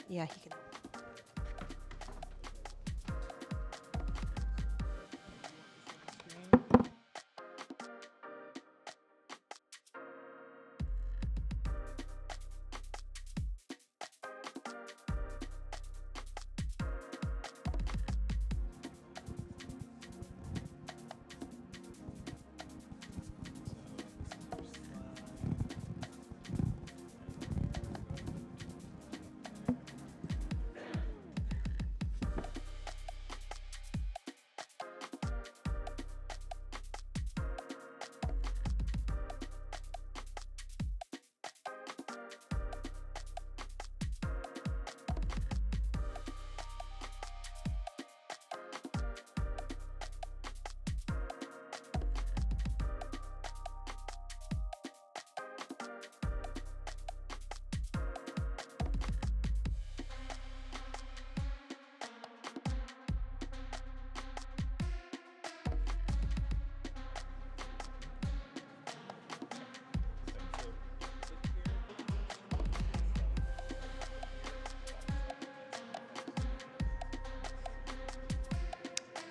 Yeah, he can.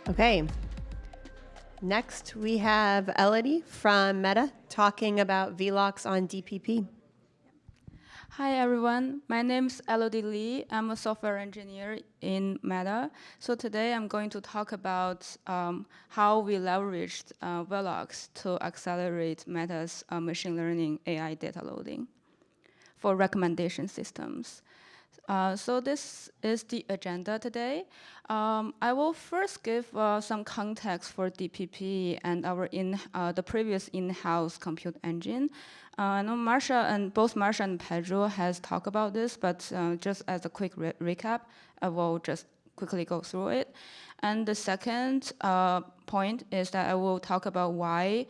Okay. Next, we have Elodie from Meta talking about Velox on DPP. Hi everyone, my name is Elodie Lee. I'm a software engineer in Meta. So today I'm going to talk about how we leveraged Velox to accelerate Meta's machine learning AI data loading for recommendation systems. So this is the agenda today. I will first give some context for DPP and the previous in-house compute engine. I know both Marsha and Pedro has talked about this, but just as a quick recap, I will just quickly go through it. And the second point is that I will talk about why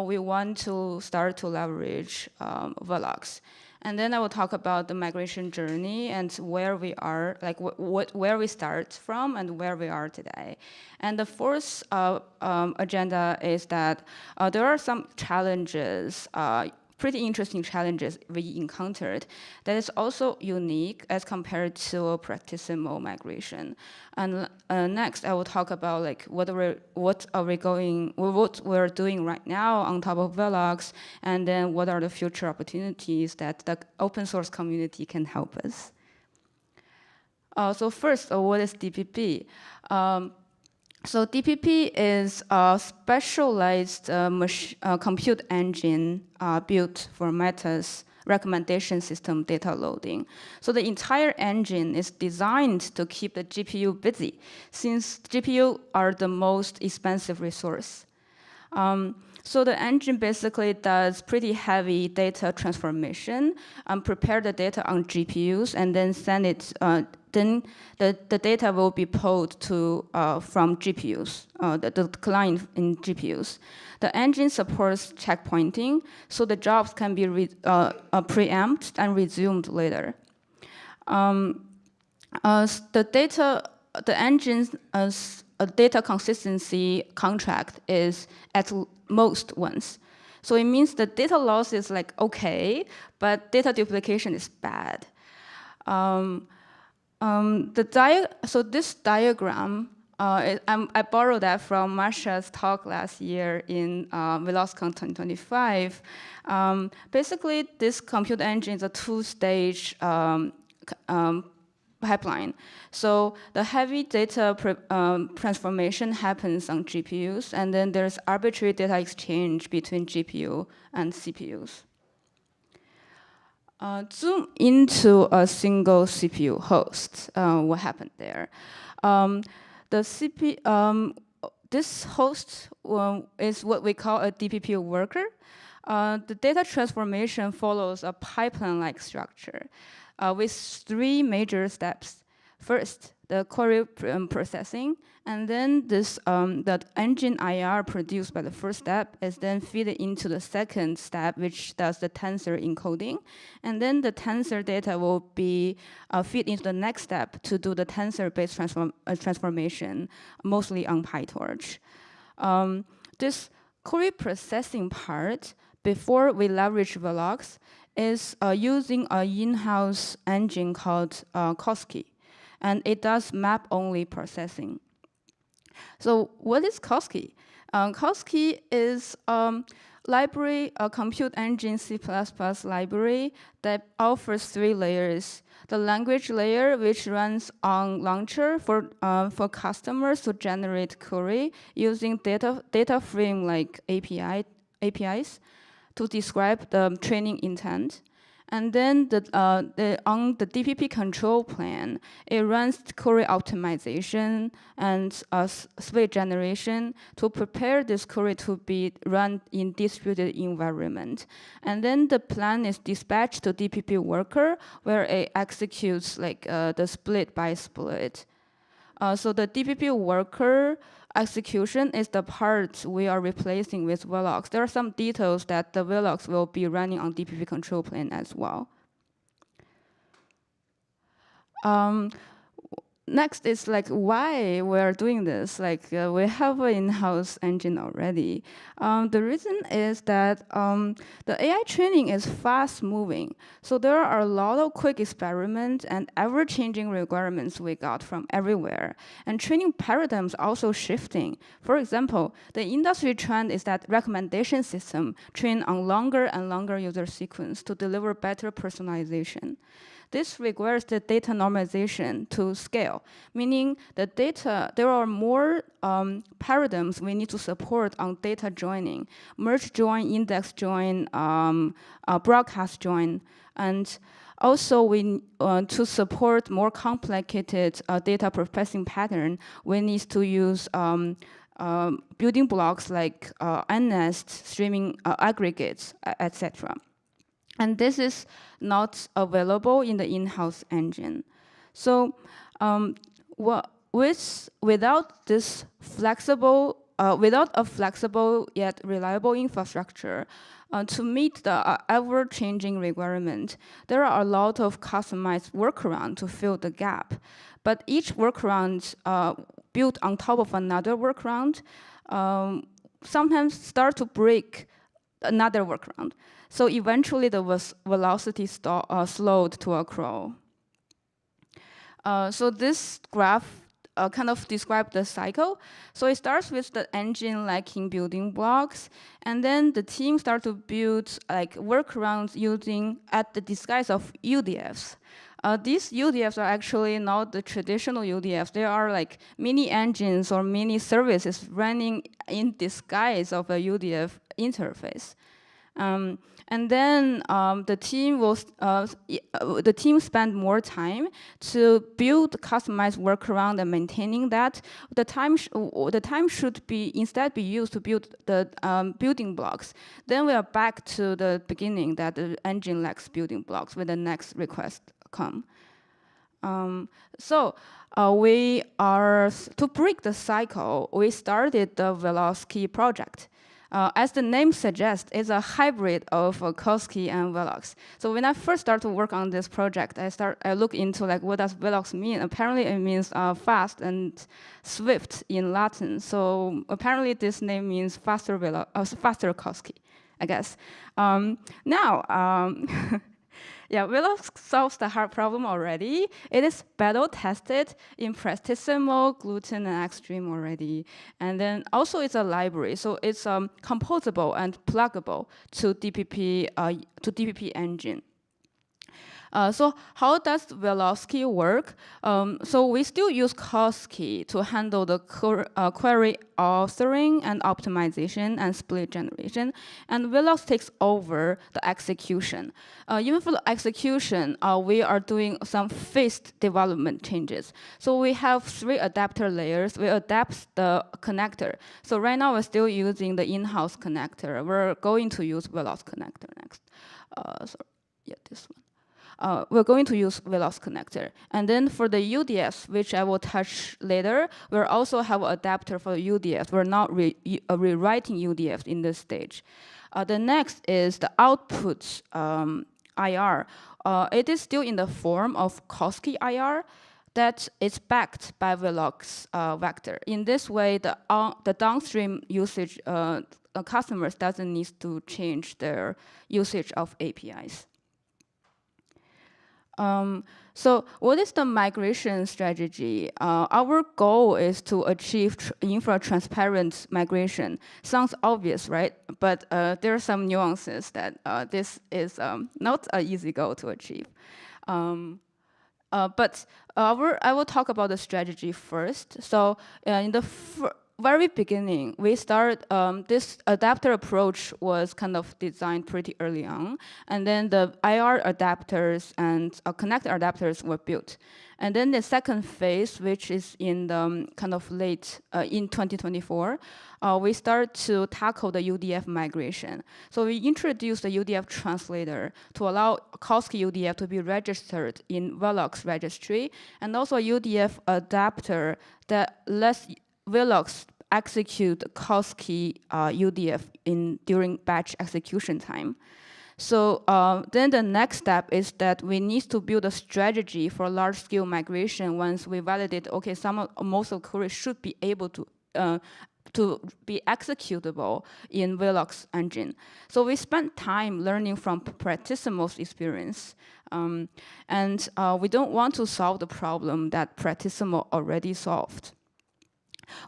we want to start to leverage Velox. And then I will talk about the migration journey and where we are, like where we start from and where we are today. And the fourth agenda is that there are some challenges, pretty interesting challenges we encountered that is also unique as compared to practical migration. And next, I will talk about like what we're doing right now on top of Velox, and then what are the future opportunities that the open source community can help us. So first, what is DPP? So DPP is a specialized compute engine built for Meta's recommendation system data loading. So the entire engine is designed to keep the GPU busy, since GPU are the most expensive resource. So the engine basically does pretty heavy data transformation, prepare the data on GPUs, and then send it. Then the data will be pulled from GPUs, the client in GPUs. The engine supports checkpointing, so the jobs can be preempted and resumed later. The engine's data consistency contract is at most once. So it means the data loss is like okay, but data duplication is bad. So this diagram, I borrowed that from Marsha's talk last year in VelosCon 2025. Basically, this compute engine is a two-stage pipeline. So the heavy data transformation happens on GPUs, and then there's arbitrary data exchange between GPU and CPUs. Zoom into a single CPU host. What happened there? This host is what we call a DPP worker. The data transformation follows a pipeline-like structure with three major steps. First, the query processing, and then the engine IR produced by the first step is then fed into the second step, which does the tensor encoding. And then the tensor data will be fed into the next step to do the tensor-based transformation, mostly on PyTorch. This query processing part, before we leverage Velox, is using an in-house engine called Koski, and it does map-only processing. So what is Koski? Koski is library, a compute engine C++ library that offers 3 layers. The language layer, which runs on launcher for customers to generate query using data frame like APIs to describe the training intent. And then on the DPP control plan, it runs query optimization and split generation to prepare this query to be run in distributed environment. And then the plan is dispatched to DPP worker, where it executes like the split by split. So the DPP worker execution is the part we are replacing with Velox. There are some details that the Velox will be running on DPP control plane as well. Next is like why we're doing this. Like we have an in-house engine already. The reason is that the AI training is fast moving. So there are a lot of quick experiments and ever-changing requirements we got from everywhere. And training paradigms also shifting. For example, the industry trend is that recommendation system train on longer and longer user sequence to deliver better personalization. This requires the data normalization to scale, meaning the data, there are more paradigms we need to support on data joining, merge join, index join, broadcast join, and also we to support more complicated data processing pattern, we need to use building blocks like nNest, streaming aggregates, etc. And this is not available in the in-house engine. So without this flexible, without a flexible yet reliable infrastructure, to meet the ever-changing requirement, there are a lot of customized workarounds to fill the gap. But each workaround built on top of another workaround sometimes start to break another workaround. So eventually the velocity slowed to a crawl. So this graph kind of describes the cycle. So it starts with the engine lacking building blocks, and then the team start to build like workarounds using at the disguise of UDFs. These UDFs are actually not the traditional UDFs. They are like mini engines or mini services running in disguise of a UDF interface. And then the team spend more time to build customized workaround and maintaining that. The time should be instead be used to build the building blocks. Then we are back to the beginning that the engine lacks building blocks when the next request come. We are to break the cycle. We started the Veloski project. As the name suggests, it's a hybrid of Koski and Velox. So when I first started to work on this project, I look into like what does Velox mean. Apparently it means fast and swift in Latin. So apparently this name means faster Koski, I guess. Yeah, Velox solves the hard problem already. It is battle tested in Prestissimo, Gluten, and Extreme already. And then also it's a library, so it's composable and pluggable to DPP engine. So how does Veloski work? So we still use Koski to handle the query authoring and optimization and split generation, and Velox takes over the execution. Even for the execution, we are doing some phased development changes. So we have 3 adapter layers. We adapt the connector. So right now we're still using the in-house connector. We're going to use Velox connector next. This one. We're going to use Velox connector. And then for the UDFs, which I will touch later, we'll also have an adapter for UDFs. We're not rewriting UDFs in this stage. The next is the output IR. It is still in the form of Koski IR that is backed by Velox vector. In this way, the downstream usage customers doesn't need to change their usage of APIs. So what is the migration strategy? Our goal is to achieve infra-transparent migration. Sounds obvious, right? But there are some nuances that this is not an easy goal to achieve. But I will talk about the strategy first. So in the very beginning, we started, this adapter approach was kind of designed pretty early on. And then the IR adapters and connector adapters were built. And then the second phase, which is in the kind of late, in 2024, we start to tackle the UDF migration. So we introduced the UDF translator to allow Veloski UDF to be registered in Velox registry, and also a UDF adapter that lets Velox execute Veloski UDF during batch execution time. So then the next step is that we need to build a strategy for large-scale migration once we validate, okay, most of the queries should be able to be executable in Velox engine. So we spent time learning from Pratisimo's experience. And we don't want to solve the problem that Pratisimo already solved.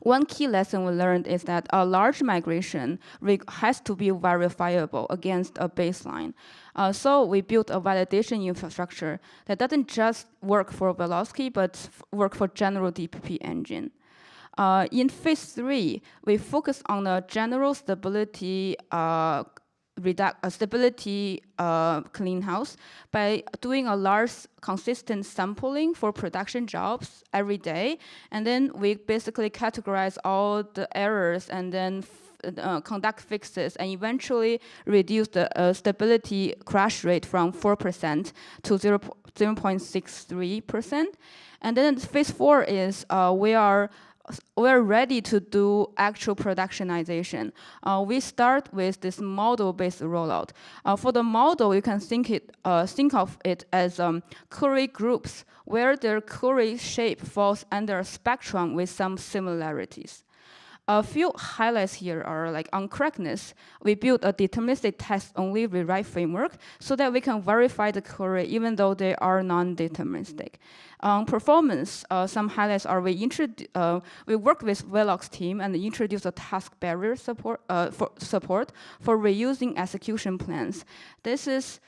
One key lesson we learned is that a large migration has to be verifiable against a baseline. So we built a validation infrastructure that doesn't just work for Veloski, but work for general DPP engine. In phase 3, we focus on the general stability clean house by doing a large consistent sampling for production jobs every day. And then we basically categorize all the errors and then conduct fixes and eventually reduce the stability crash rate from 4% to 0.63%. And then phase 4 is we're ready to do actual productionization. We start with this model-based rollout. For the model, you can think of it as query groups, where their query shape falls under a spectrum with some similarities. A few highlights here are like on correctness, we built a deterministic text-only rewrite framework so that we can verify the query even though they are non-deterministic. On performance, some highlights are we worked with Velox team and introduced a task barrier support for reusing execution plans. This is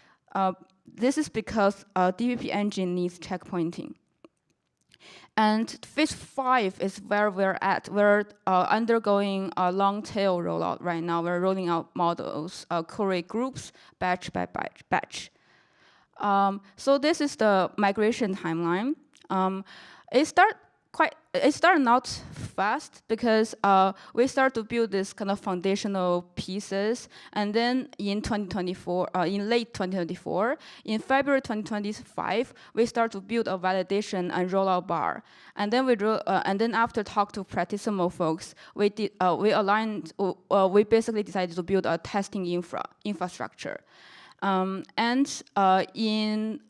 because DPP engine needs checkpointing. And phase 5 is where we're at. We're undergoing a long tail rollout right now. We're rolling out models, query groups, batch by batch. So this is the migration timeline. It started not fast because we start to build this kind of foundational pieces, and then in 2024, in late 2024, in February 2025, we start to build a validation and rollout bar, and then and then after talk to Pratisimo folks, we basically decided to build a testing infrastructure, and in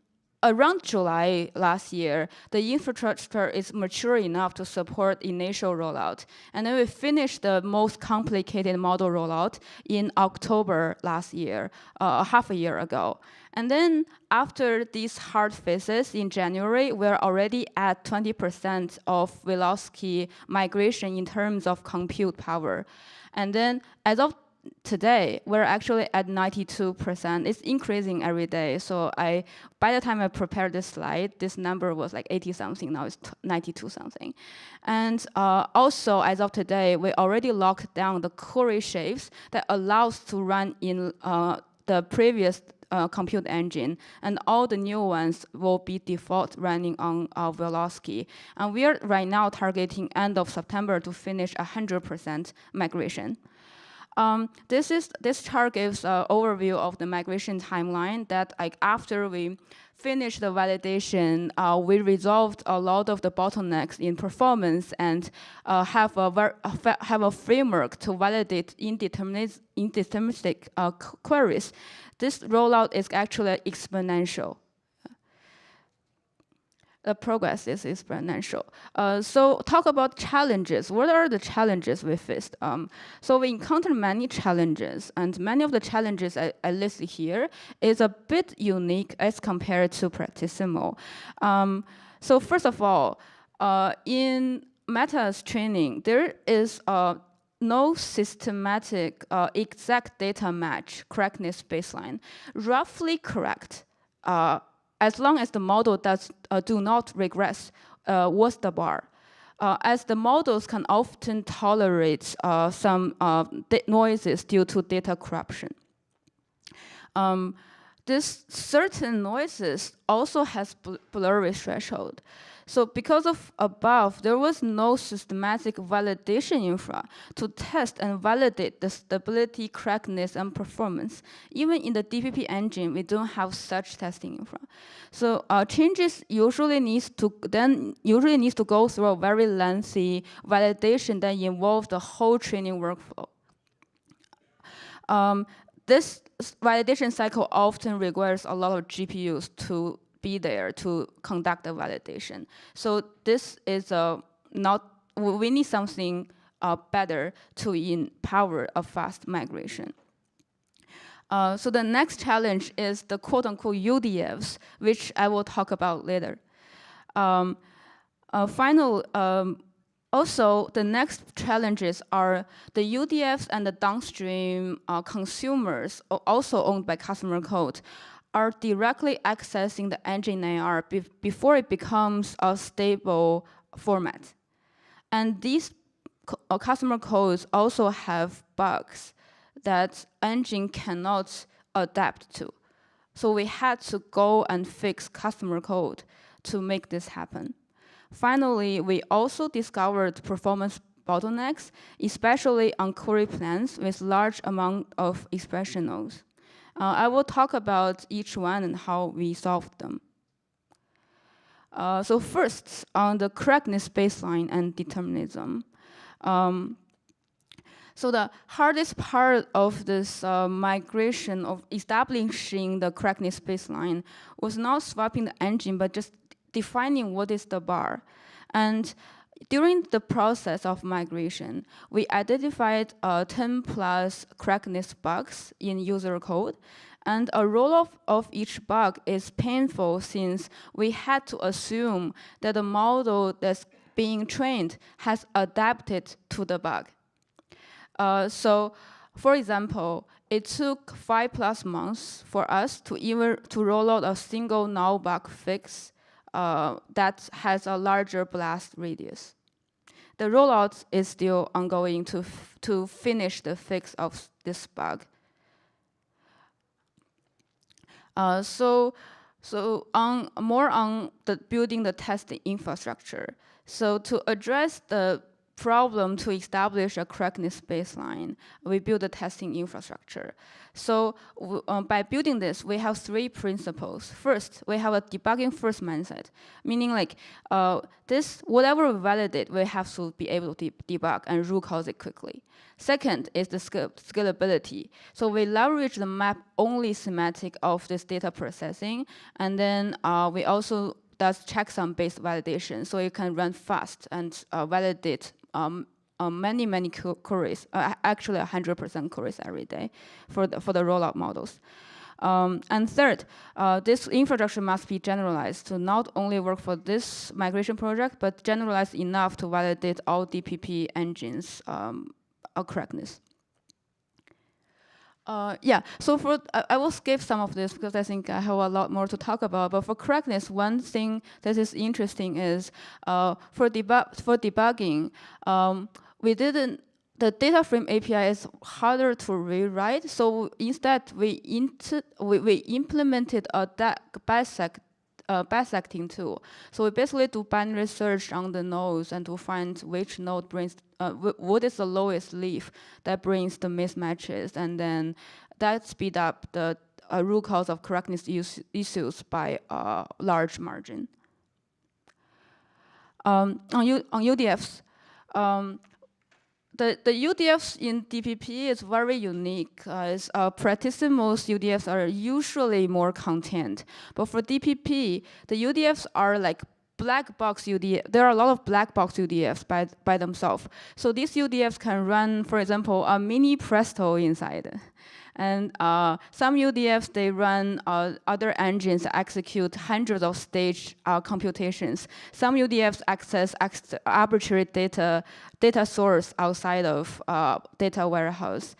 around July last year, the infrastructure is mature enough to support initial rollout. And then we finished the most complicated model rollout in October last year, half a year ago. And then after these hard phases in January, we're already at 20% of Veloski migration in terms of compute power. And then as of today, we're actually at 92%. It's increasing every day. So by the time I prepared this slide, this number was like 80-something. Now it's 92-something. And also, as of today, we already locked down the query shapes that allows to run in the previous compute engine, and all the new ones will be default running on Veloski. And we are right now targeting end of September to finish 100% migration. This chart gives an overview of the migration timeline that after we finished the validation, we resolved a lot of the bottlenecks in performance and have a framework to validate indeterministic queries. This rollout is actually exponential. the progress is exponential. So talk about challenges. What are the challenges we faced? So we encountered many challenges, and many of the challenges I listed here is a bit unique as compared to Practissimo. So first of all, in Meta's training, there is no systematic exact data match correctness baseline. Roughly correct, as long as the model do not regress, was the bar. As the models can often tolerate some noises due to data corruption. This certain noises also has blurry threshold. So because of above, there was no systematic validation infra to test and validate the stability, correctness, and performance. Even in the DPP engine, we don't have such testing infra. So changes usually needs to go through a very lengthy validation that involves the whole training workflow. This validation cycle often requires a lot of GPUs to be there to conduct the validation. So this is we need something better to empower a fast migration. So the next challenge is the quote-unquote UDFs, which I will talk about later. Also, the next challenges are the UDFs and the downstream consumers, also owned by customer code, are directly accessing the engine AR before it becomes a stable format. And these customer codes also have bugs that engine cannot adapt to. So we had to go and fix customer code to make this happen. Finally, we also discovered performance bottlenecks, especially on query plans with large amount of expression nodes. I will talk about each one and how we solved them. So first, on the correctness baseline and determinism. So the hardest part of this migration of establishing the correctness baseline was not swapping the engine, but just defining what is the bar. And during the process of migration, we identified 10 plus correctness bugs in user code. And a roll-off of each bug is painful since we had to assume that the model that's being trained has adapted to the bug. So, for example, it took 5+ months for us to roll out a single null bug fix that has a larger blast radius. The rollout is still ongoing to finish the fix of this bug. So more on the building the testing infrastructure. So to address the problem to establish a correctness baseline, we build a testing infrastructure. So by building this, we have 3 principles. First, we have a debugging first mindset, meaning like this, whatever we validate, we have to be able to debug and root cause it quickly. Second is the scalability. So we leverage the map-only semantic of this data processing, and then we also does checksum-based validation, so you can run fast and validate many queries, actually 100% queries every day for the rollout models. And third, this infrastructure must be generalized to not only work for this migration project, but generalized enough to validate all DPP engines correctness. Yeah, so I will skip some of this because I think I have a lot more to talk about. But for correctness, one thing that is interesting is for debugging, the data frame API is harder to rewrite. So instead, we implemented a bisecting tool. So we basically do binary search on the nodes and to find which node brings, what is the lowest leaf that brings the mismatches, and then that speed up the root cause of correctness issues by a large margin. On UDFs, the UDFs in DPP is very unique. Practissimo's UDFs are usually more contained. But for DPP, the UDFs are like black box UDF. There are a lot of black box UDFs by themselves. So these UDFs can run, for example, a mini Presto inside. And some UDFs, they run other engines that execute hundreds of stage computations. Some UDFs access arbitrary data source outside of data warehouse.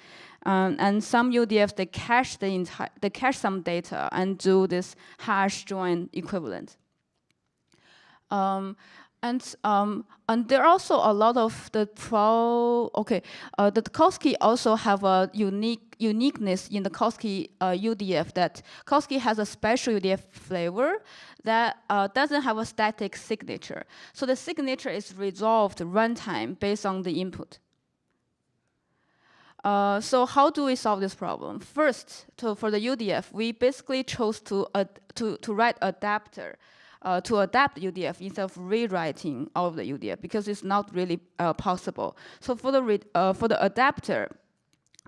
And some UDFs, they cache some data and do this hash join equivalent. And there are also a lot of the the Veloski also have a uniqueness in the Veloski UDF, that Veloski has a special UDF flavor that doesn't have a static signature. So the signature is resolved runtime based on the input. So how do we solve this problem? First, for the UDF, we basically chose to write adapter to adapt UDF instead of rewriting all of the UDF, because it's not really possible. So for the adapter,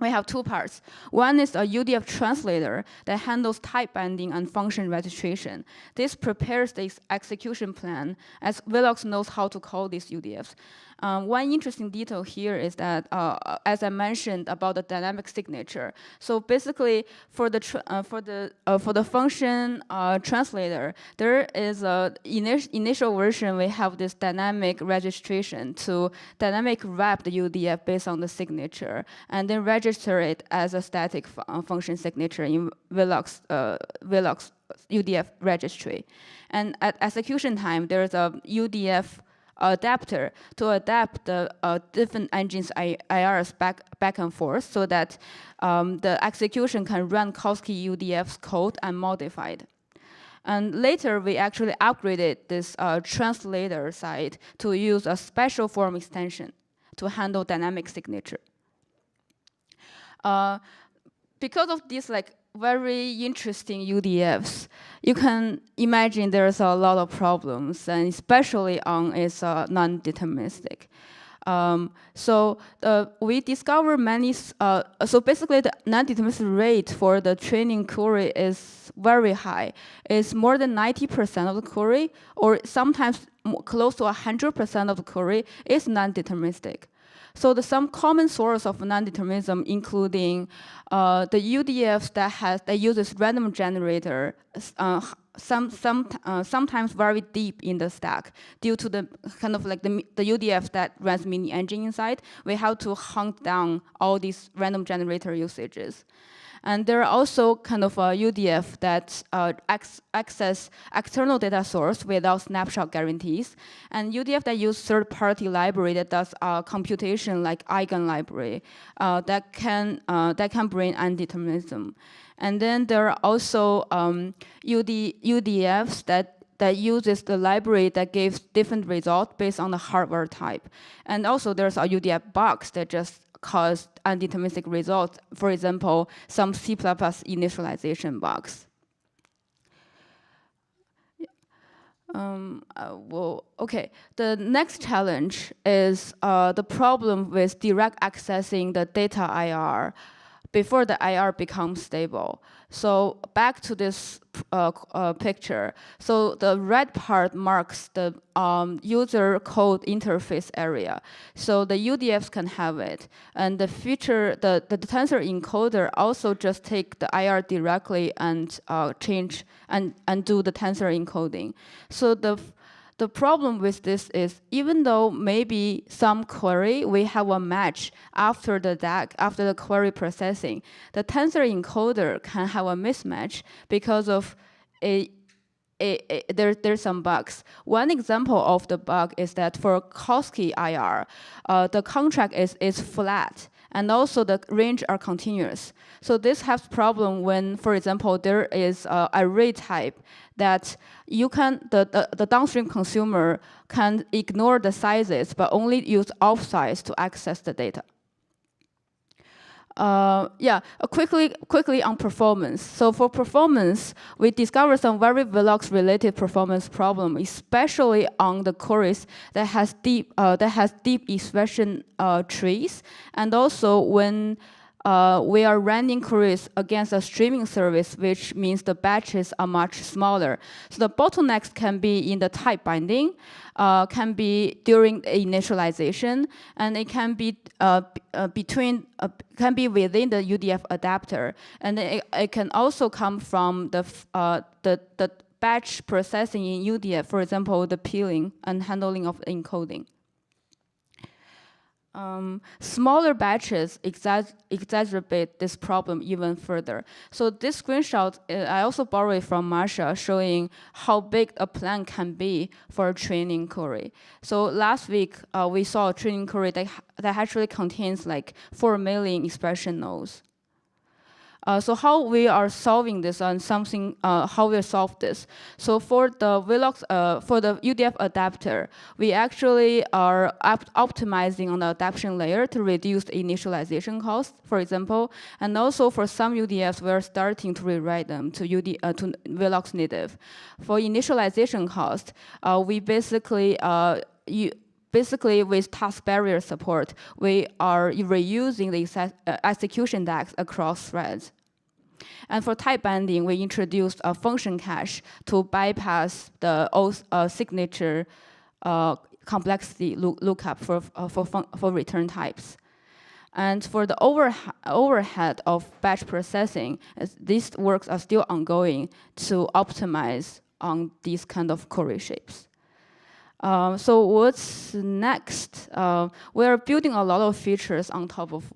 we have two parts. One is a UDF translator that handles type binding and function registration. This prepares the execution plan, as Velox knows how to call these UDFs. One interesting detail here is that, as I mentioned about the dynamic signature. So basically, for the function translator, there is a initial version. We have this dynamic registration to dynamic wrap the UDF based on the signature, and then register it as a static function signature in Velox UDF registry. And at execution time, there is a UDF adapter to adapt the different engines IRs back and forth, so that the execution can run Veloski UDF's code unmodified. And later, we actually upgraded this translator side to use a special form extension to handle dynamic signature. Because of these very interesting UDFs, you can imagine there's a lot of problems, and especially on its non-deterministic. So we discover many, so basically the non-deterministic rate for the training query is very high. It's more than 90% of the query, or sometimes close to 100% of the query is non-deterministic. So some common source of non-determinism, including the UDFs that uses random generator, sometimes very deep in the stack, due to the kind of the UDF that runs mini engine inside. We have to hunt down all these random generator usages. And there are also kind of a UDF that access external data source without snapshot guarantees, and UDF that use third-party library that does computation like eigen library that can bring undeterminism. And then there are also UDFs that uses the library that gives different results based on the hardware type. And also there's a UDF box that just cause undeterministic results. For example, some C++ initialization bugs. The next challenge is the problem with direct accessing the data IR before the IR becomes stable. So back to this picture. So the red part marks the user code interface area. So the UDFs can have it. And the tensor encoder also just take the IR directly and change and do the tensor encoding. So the problem with this is, even though maybe some query, we have a match after the DAG, after the query processing, the tensor encoder can have a mismatch because of there's some bugs. One example of the bug is that for Veloski IR, the contract is flat, and also the range are continuous. So this has problem when, for example, there is an array type that you can, the downstream consumer can ignore the sizes, but only use offsize to access the data. Quickly on performance. So for performance, we discovered some very Velox-related performance problem, especially on the queries that has deep expression trees, and also when we are running queries against a streaming service, which means the batches are much smaller. So the bottlenecks can be in the type binding, can be during initialization, and it can be can be within the UDF adapter, and it can also come from the batch processing in UDF, for example, the peeling and handling of encoding. Smaller batches exacerbate this problem even further. So this screenshot, I also borrowed from Marsha, showing how big a plan can be for a training query. So last week, we saw a training query that actually contains like 4 million expression nodes. So how we are solving this and how we solve this. So for the Velox, for the UDF adapter, we actually are optimizing on the adaptation layer to reduce the initialization cost, for example. And also for some UDFs, we're starting to rewrite them to Velox native. For initialization cost, we basically, with task barrier support, we are reusing the execution DAX across threads. And for type binding, we introduced a function cache to bypass the signature complexity lookup for return types. And for the overhead of batch processing, these works are still ongoing to optimize on these kind of query shapes. So what's next? We are building a lot of features on top of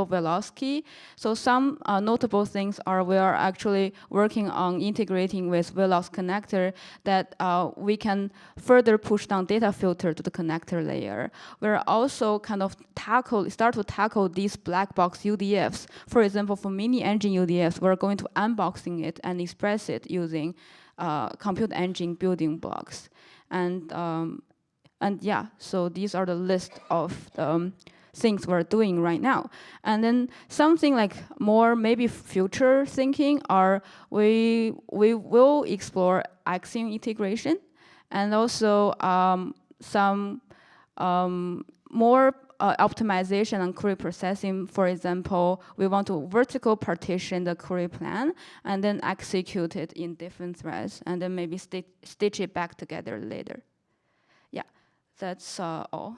Veloski. So some notable things are we are actually working on integrating with Velox connector that we can further push down data filter to the connector layer. We're also kind of start to tackle these black box UDFs. For example, for mini engine UDFs, we're going to unboxing it and express it using compute engine building blocks. And yeah, so these are the list of things we're doing right now. And then something like more maybe future thinking are we will explore Axiom integration, and also some more optimization and query processing. For example, we want to vertical partition the query plan and then execute it in different threads, and then maybe stitch it back together later. Yeah, that's all.